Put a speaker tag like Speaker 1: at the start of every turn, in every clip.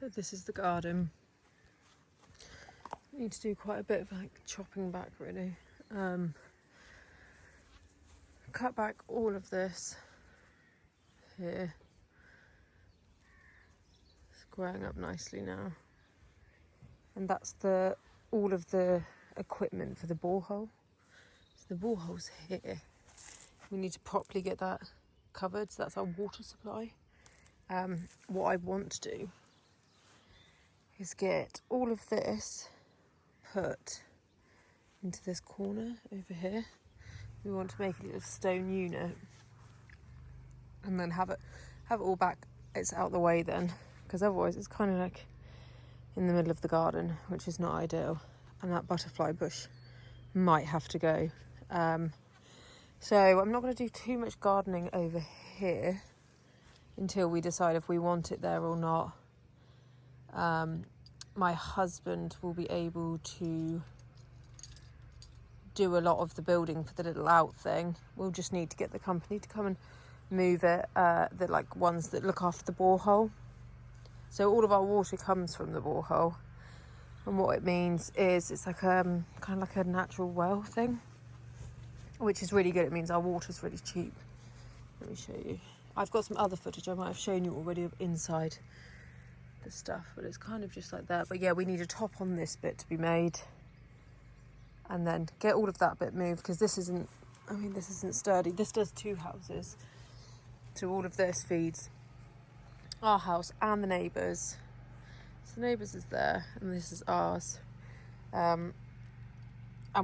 Speaker 1: But this is the garden. Need to do quite a bit of like chopping back really. Cut back all of this here. It's growing up nicely now. And that's all of the equipment for the borehole. So the borehole's here. We need to properly get that covered, so that's our water supply. What I want to do is get all of this put into this corner over here. We want to make a little stone unit and then have it all back. It's out the way then, because otherwise it's kind of like in the middle of the garden, which is not ideal. And that butterfly bush might have to go. So I'm not going to do too much gardening over here until we decide if we want it there or not. My husband will be able to do a lot of the building for the little out thing. We'll just need to get the company to come and move it, the like ones that look after the borehole. So all of our water comes from the borehole, and what it means is it's like kind of like a natural well thing, which is really good. It means our water's really cheap. Let me show you. I've got some other footage I might have shown you already of inside the stuff, but it's kind of just like that. But yeah, we need a top on this bit to be made, and then get all of that bit moved, because this isn't sturdy. This does 2 houses, so all of this feeds our house and the neighbours. So the neighbours is there and this is ours, and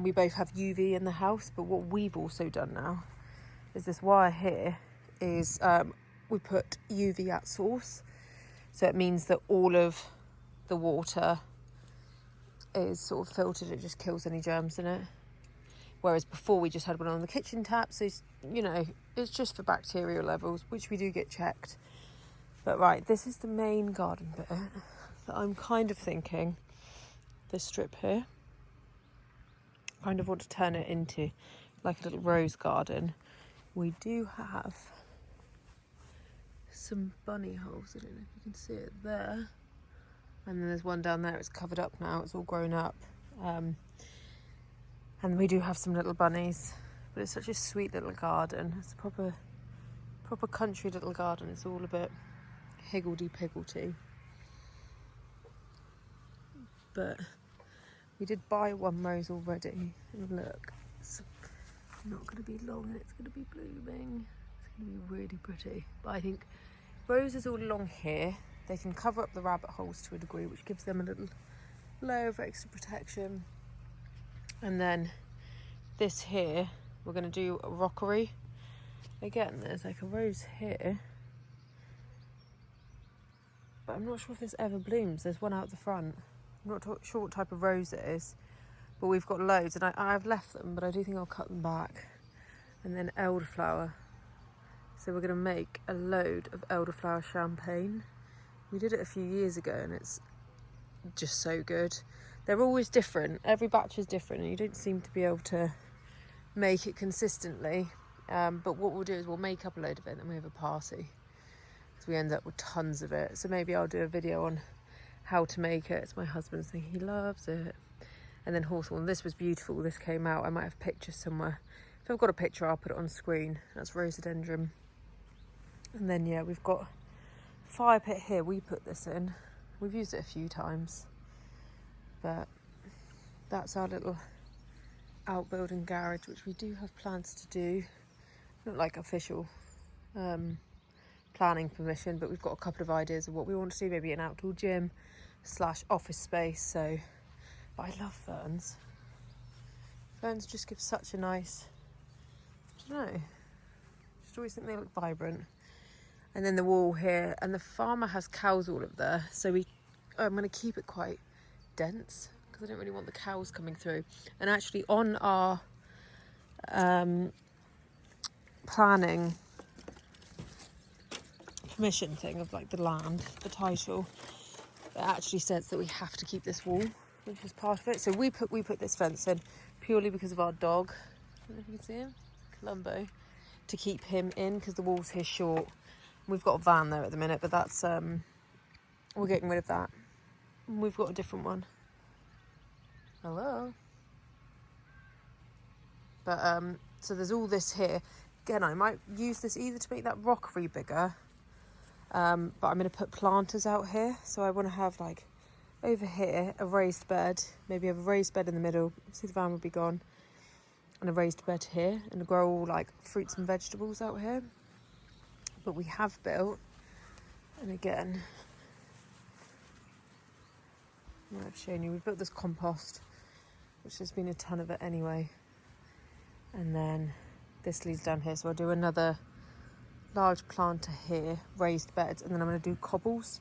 Speaker 1: we both have UV in the house. But what we've also done now is this wire here is we put UV at source, so it means that all of the water is sort of filtered. It just kills any germs in it, whereas before we just had one on the kitchen tap, so it's just for bacterial levels, which we do get checked. But right, this is the main garden bit that I'm kind of thinking, this strip here, kind of want to turn it into like a little rose garden. We do have some bunny holes, I don't know if you can see it there, and then there's one down there. It's covered up now, it's all grown up, and we do have some little bunnies. But it's such a sweet little garden. It's a proper country little garden. It's all a bit higgledy-piggledy, but we did buy one rose already, and look, it's not going to be long and it's going to be blooming. It's going to be really pretty. But I think roses all along here, they can cover up the rabbit holes to a degree, which gives them a little layer of extra protection. And then this here, we're going to do a rockery. Again, there's like a rose here, but I'm not sure if this ever blooms. There's one out the front. I'm not sure what type of rose it is, but we've got loads, and I've left them, but I do think I'll cut them back. And then elderflower. So we're going to make a load of elderflower champagne. We did it a few years ago, and it's just so good. They're always different. Every batch is different, and you don't seem to be able to make it consistently. But what we'll do is we'll make up a load of it, and then we have a party, because we end up with tons of it. So maybe I'll do a video on how to make it. It's my husband's thing, he loves it. And then hawthorn, this was beautiful. This came out, I might have pictures somewhere. If I've got a picture, I'll put it on screen. That's rhododendron. And then yeah, we've got fire pit here. We put this in. We've used it a few times, but that's our little outbuilding garage, which we do have plans to do. Not like official planning permission, but we've got a couple of ideas of what we want to do. Maybe an outdoor gym / office space. So, but I love ferns. Ferns just give such a nice, I don't know, just always think they look vibrant. And then the wall here, and the farmer has cows all up there, so I'm going to keep it quite dense, because I don't really want the cows coming through. And actually on our planning permission thing of like the land, the title, it actually says that we have to keep this wall, which is part of it. So we put this fence in purely because of our dog. I don't know if you can see him, Columbo, to keep him in, because the wall's here short. We've got a van there at the minute, but that's we're getting rid of that. We've got a different one. Hello. But so there's all this here. Again, I might use this either to make that rockery bigger, but I'm going to put planters out here. So I want to have like over here a raised bed, maybe have a raised bed in the middle. See, the van will be gone, and a raised bed here, and grow all like fruits and vegetables out here. But we have built, and again, I've shown you, we've built this compost, which has been a ton of it anyway. And then this leads down here, so I'll do another large planter here, raised beds, and then I'm going to do cobbles.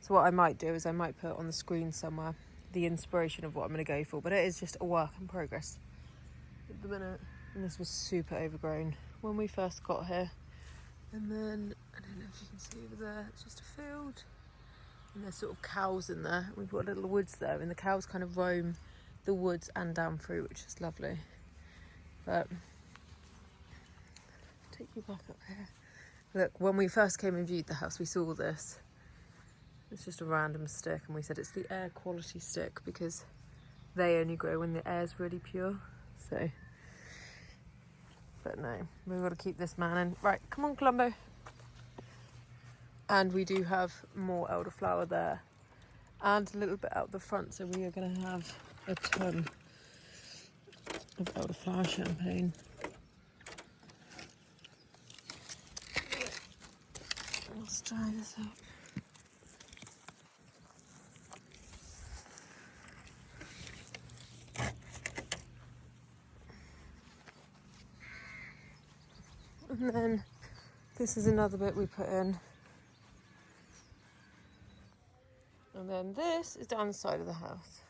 Speaker 1: So what I might do is I might put on the screen somewhere the inspiration of what I'm going to go for, but it is just a work in progress at the minute. And this was super overgrown when we first got here. And then, I don't know if you can see over there, it's just a field. And there's sort of cows in there. We've got little woods there, and the cows kind of roam the woods and down through, which is lovely. But take you back up here. Look, when we first came and viewed the house, we saw this. It's just a random stick, and we said it's the air quality stick because they only grow when the air's really pure. So, but no, we've got to keep this man in. Right, come on, Columbo. And we do have more elderflower there, and a little bit out the front. So we are going to have a ton of elderflower champagne. Let's dry this up. And then this is another bit we put in. And then this is down the side of the house,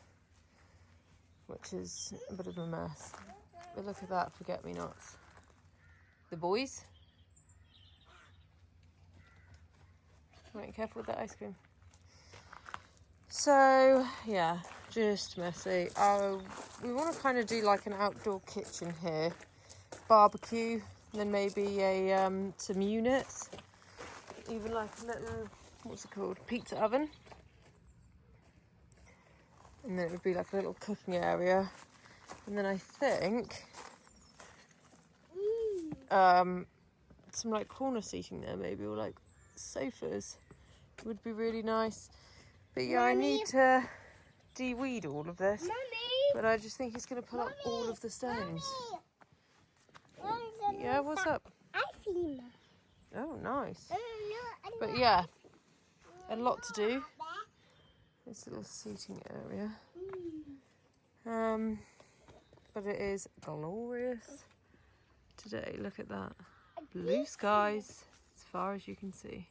Speaker 1: which is a bit of a mess. But look at that, forget-me-nots. The boys. Right, careful with that ice cream. So, yeah, just messy. We want to kind of do like an outdoor kitchen here. Barbecue, and then maybe some units. Even like a little, what's it called? Pizza oven. And then it would be like a little cooking area. And then I think some like corner seating there maybe, or like sofas would be really nice. But yeah, Mommy, I need to de-weed all of this. Mommy, but I just think it's going to pull up all of the stones. Yeah, what's up? Oh, nice. But yeah, a lot to do. This little seating area. But it is glorious today. Look at that. Blue skies as far as you can see.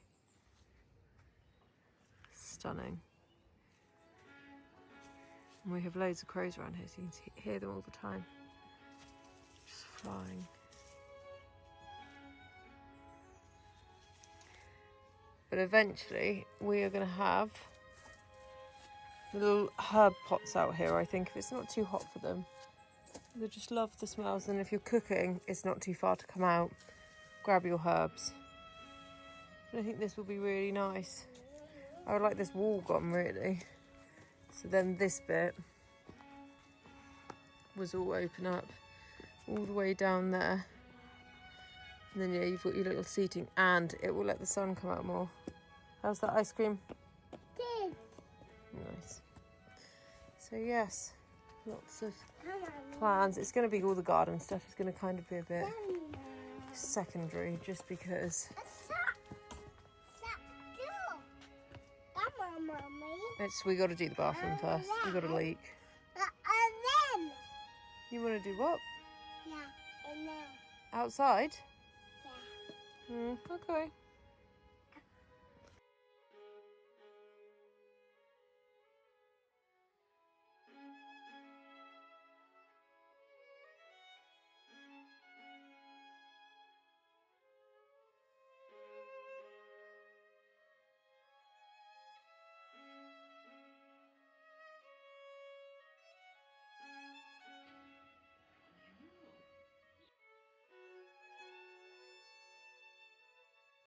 Speaker 1: Stunning. And we have loads of crows around here, so you can hear them all the time. Just flying. But eventually we are going to have little herb pots out here, I think, if it's not too hot for them. They just love the smells, and if you're cooking, it's not too far to come out, grab your herbs. And I think this will be really nice. I would like this wall gone, really. So then this bit was all open up, all the way down there. And then, yeah, you've got your little seating, and it will let the sun come out more. How's that ice cream?
Speaker 2: Good.
Speaker 1: Nice. So, yes, lots of plans. It's going to be all the garden stuff. It's going to kind of be a bit secondary, just because we got to do the bathroom first. We got a leak.
Speaker 2: And then.
Speaker 1: You want to do what?
Speaker 2: Yeah, and then.
Speaker 1: Outside?
Speaker 2: Yeah.
Speaker 1: Okay.